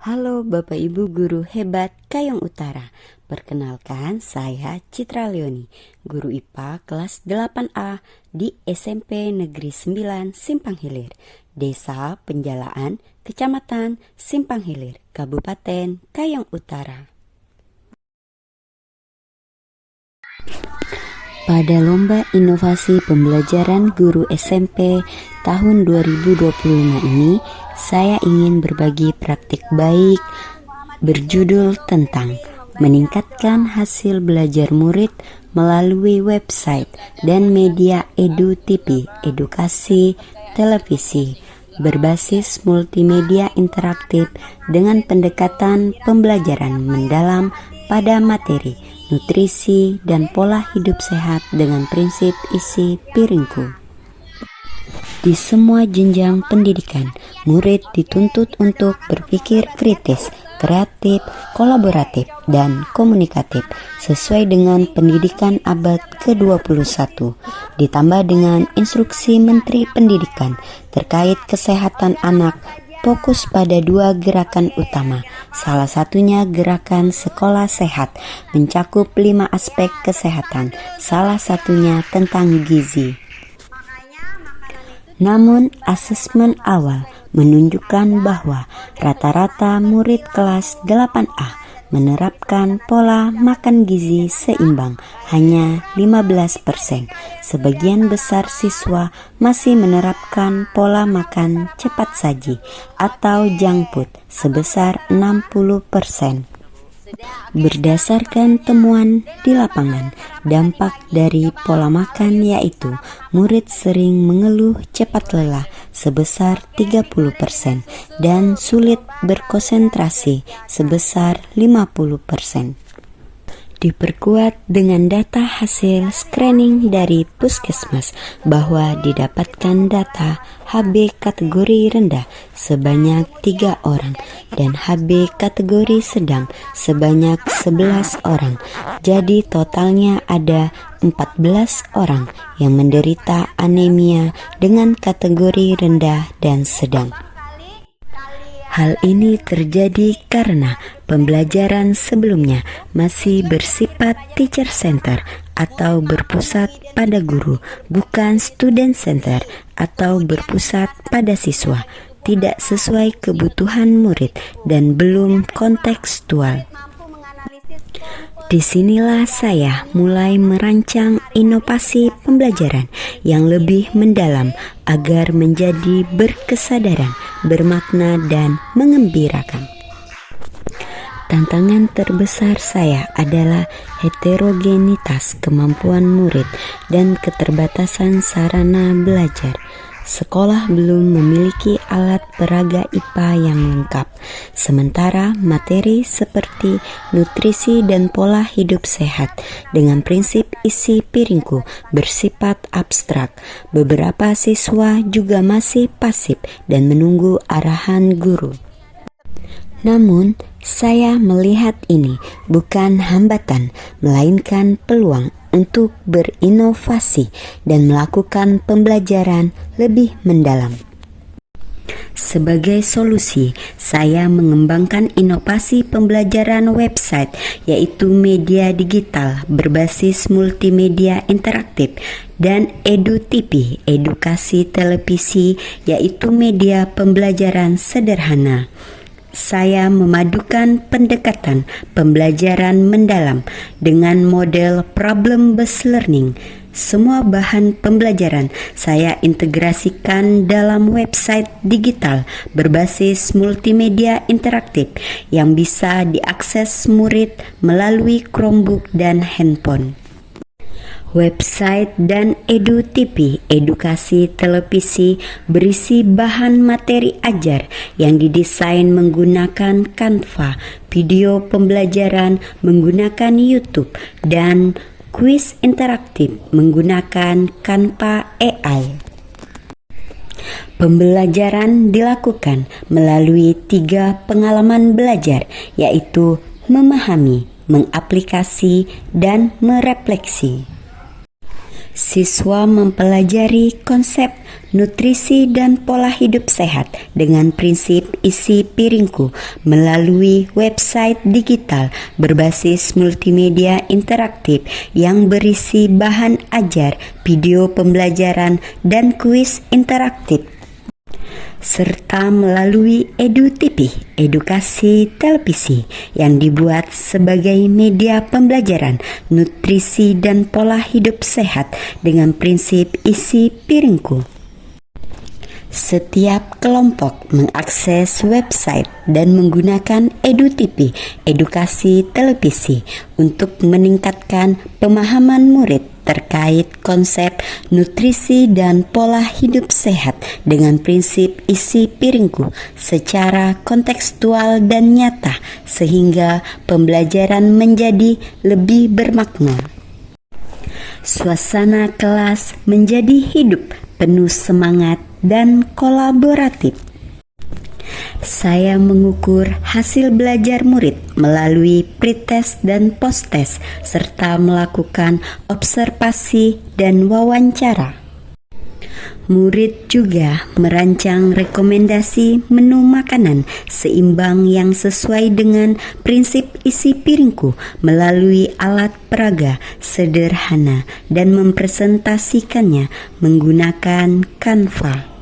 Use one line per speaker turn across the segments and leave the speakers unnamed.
Halo Bapak Ibu Guru Hebat Kayong Utara. Perkenalkan saya Citra Leoni, Guru IPA kelas 8A di SMP Negeri 9 Simpang Hilir, Desa Penjalaan, Kecamatan Simpang Hilir, Kabupaten Kayong Utara. Pada Lomba Inovasi Pembelajaran Guru SMP tahun 2025 ini, saya ingin berbagi praktik baik berjudul tentang meningkatkan hasil belajar murid melalui website dan media edu-TV, edukasi televisi, berbasis multimedia interaktif dengan pendekatan pembelajaran mendalam pada materi, nutrisi, dan pola hidup sehat dengan prinsip isi piringku. Di semua jenjang pendidikan, murid dituntut untuk berpikir kritis, kreatif, kolaboratif, dan komunikatif sesuai dengan pendidikan abad ke-21, ditambah dengan instruksi Menteri Pendidikan terkait kesehatan anak, fokus pada 2 gerakan utama. Salah satunya gerakan sekolah sehat, mencakup 5 aspek kesehatan, salah satunya tentang gizi. Namun, asesmen awal menunjukkan bahwa rata-rata murid kelas 8A menerapkan pola makan gizi seimbang hanya 15%. Sebagian besar siswa masih menerapkan pola makan cepat saji atau junk food sebesar 60%. Berdasarkan temuan di lapangan, dampak dari pola makan yaitu murid sering mengeluh cepat lelah sebesar 30% dan sulit berkonsentrasi sebesar 50%. Diperkuat dengan data hasil screening dari Puskesmas bahwa didapatkan data HB kategori rendah sebanyak 3 orang dan HB kategori sedang sebanyak 11 orang. Jadi totalnya ada 14 orang yang menderita anemia dengan kategori rendah dan sedang. Hal ini terjadi karena pembelajaran sebelumnya masih bersifat teacher center atau berpusat pada guru, bukan student center atau berpusat pada siswa, tidak sesuai kebutuhan murid dan belum kontekstual. Disinilah saya mulai merancang inovasi pembelajaran yang lebih mendalam agar menjadi berkesadaran, bermakna, dan mengembirakan. Tantangan terbesar saya adalah heterogenitas kemampuan murid dan keterbatasan sarana belajar. Sekolah belum memiliki alat peraga IPA yang lengkap, sementara materi seperti nutrisi dan pola hidup sehat dengan prinsip isi piringku bersifat abstrak. Beberapa siswa juga masih pasif dan menunggu arahan guru. Namun, saya melihat ini bukan hambatan, melainkan peluang untuk berinovasi dan melakukan pembelajaran lebih mendalam. Sebagai solusi, saya mengembangkan inovasi pembelajaran website, yaitu media digital berbasis multimedia interaktif, dan edu-TV, edukasi televisi, yaitu media pembelajaran sederhana. Saya memadukan pendekatan pembelajaran mendalam dengan model problem-based learning. Semua bahan pembelajaran saya integrasikan dalam website digital berbasis multimedia interaktif yang bisa diakses murid melalui Chromebook dan handphone. Website dan edu-TV, edukasi televisi berisi bahan materi ajar yang didesain menggunakan Canva, video pembelajaran menggunakan YouTube, dan kuis interaktif menggunakan Canva AI. Pembelajaran dilakukan melalui 3 pengalaman belajar, yaitu memahami, mengaplikasi, dan merefleksi. Siswa mempelajari konsep nutrisi dan pola hidup sehat dengan prinsip isi piringku melalui website digital berbasis multimedia interaktif yang berisi bahan ajar, video pembelajaran, dan kuis interaktif, serta melalui EduTV, edukasi televisi yang dibuat sebagai media pembelajaran nutrisi dan pola hidup sehat dengan prinsip isi piringku. Setiap kelompok mengakses website dan menggunakan EduTV, edukasi televisi, untuk meningkatkan pemahaman murid terkait konsep nutrisi dan pola hidup sehat dengan prinsip isi piringku secara kontekstual dan nyata sehingga pembelajaran menjadi lebih bermakna. Suasana kelas menjadi hidup, penuh semangat dan kolaboratif. Saya mengukur hasil belajar murid melalui pretest dan posttest serta melakukan observasi dan wawancara. Murid juga merancang rekomendasi menu makanan seimbang yang sesuai dengan prinsip isi piringku melalui alat peraga sederhana dan mempresentasikannya menggunakan Canva.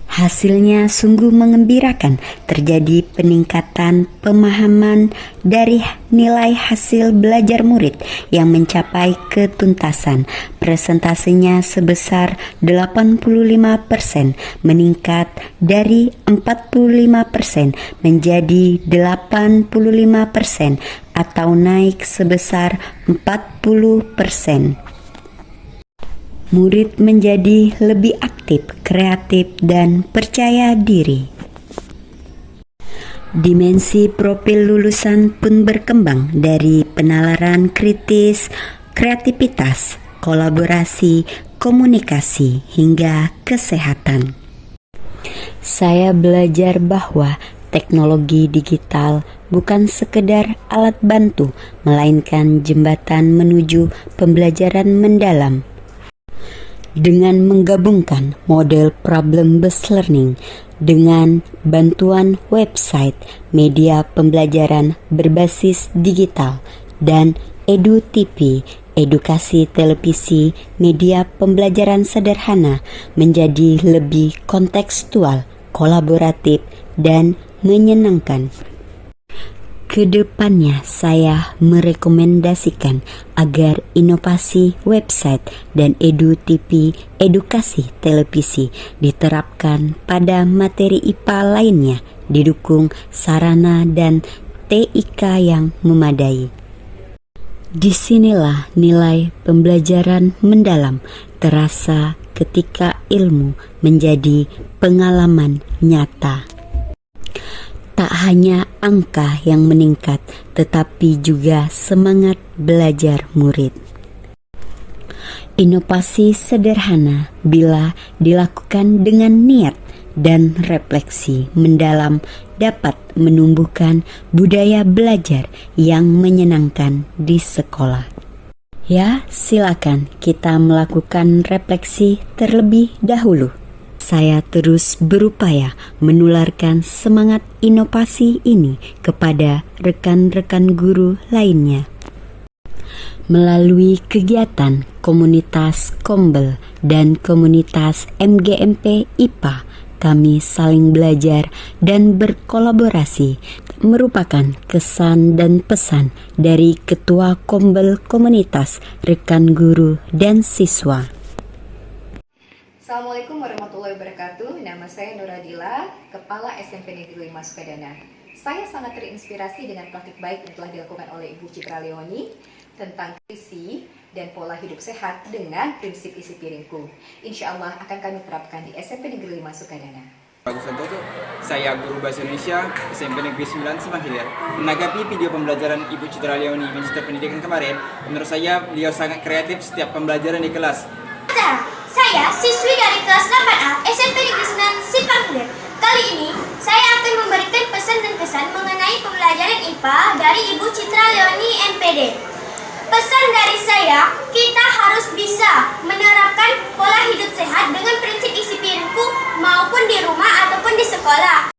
Hasilnya sungguh mengembirakan, terjadi peningkatan pemahaman dari nilai hasil belajar murid yang mencapai ketuntasan. Presentasinya sebesar 85%, meningkat dari 45% menjadi 85% atau naik sebesar 40%. Murid menjadi lebih aktif, kreatif, dan percaya diri. Dimensi profil lulusan pun berkembang dari penalaran kritis, kreativitas, kolaborasi, komunikasi, hingga kesehatan. Saya belajar bahwa teknologi digital bukan sekedar alat bantu, melainkan jembatan menuju pembelajaran mendalam. Dengan menggabungkan model problem-based learning dengan bantuan website, media pembelajaran berbasis digital, dan EduTV, edukasi televisi, media pembelajaran sederhana menjadi lebih kontekstual, kolaboratif, dan menyenangkan. Kedepannya saya merekomendasikan agar inovasi website dan EduTV, edukasi televisi, diterapkan pada materi IPA lainnya, didukung sarana dan TIK yang memadai. Disinilah nilai pembelajaran mendalam terasa ketika ilmu menjadi pengalaman nyata. Tak hanya angka yang meningkat, tetapi juga semangat belajar murid. Inovasi sederhana bila dilakukan dengan niat dan refleksi mendalam dapat menumbuhkan budaya belajar yang menyenangkan di sekolah. Ya, silakan kita melakukan refleksi terlebih dahulu. Saya terus berupaya menularkan semangat inovasi ini kepada rekan-rekan guru lainnya. Melalui kegiatan komunitas Kombel dan komunitas MGMP IPA, kami saling belajar dan berkolaborasi, merupakan kesan dan pesan dari Ketua Kombel Komunitas, rekan guru, dan siswa.
Assalamualaikum warahmatullahi wabarakatuh. Nama saya Nuradila, Kepala SMP Negeri 5 Sukadana. Saya sangat terinspirasi dengan praktik baik yang telah dilakukan oleh Ibu Citra Leoni tentang nutrisi dan pola hidup sehat dengan prinsip isi piringku. Insya Allah akan kami terapkan di SMP Negeri 5 Sukadana.
Bagus Santoso, saya guru Bahasa Indonesia SMP Negeri 9 Simpang Hilir. Menanggapi video pembelajaran Ibu Citra Leoni Minister Pendidikan kemarin, menurut saya beliau sangat kreatif setiap pembelajaran di kelas.
Saya siswi dari kelas 8A SMP Negeri 9 Simpang Hilir. Kali ini saya akan memberikan pesan dan kesan mengenai pembelajaran IPA dari Ibu Citra Leoni MPD. Pesan dari saya, kita harus bisa menerapkan pola hidup sehat dengan prinsip isi piringku maupun di rumah ataupun di sekolah.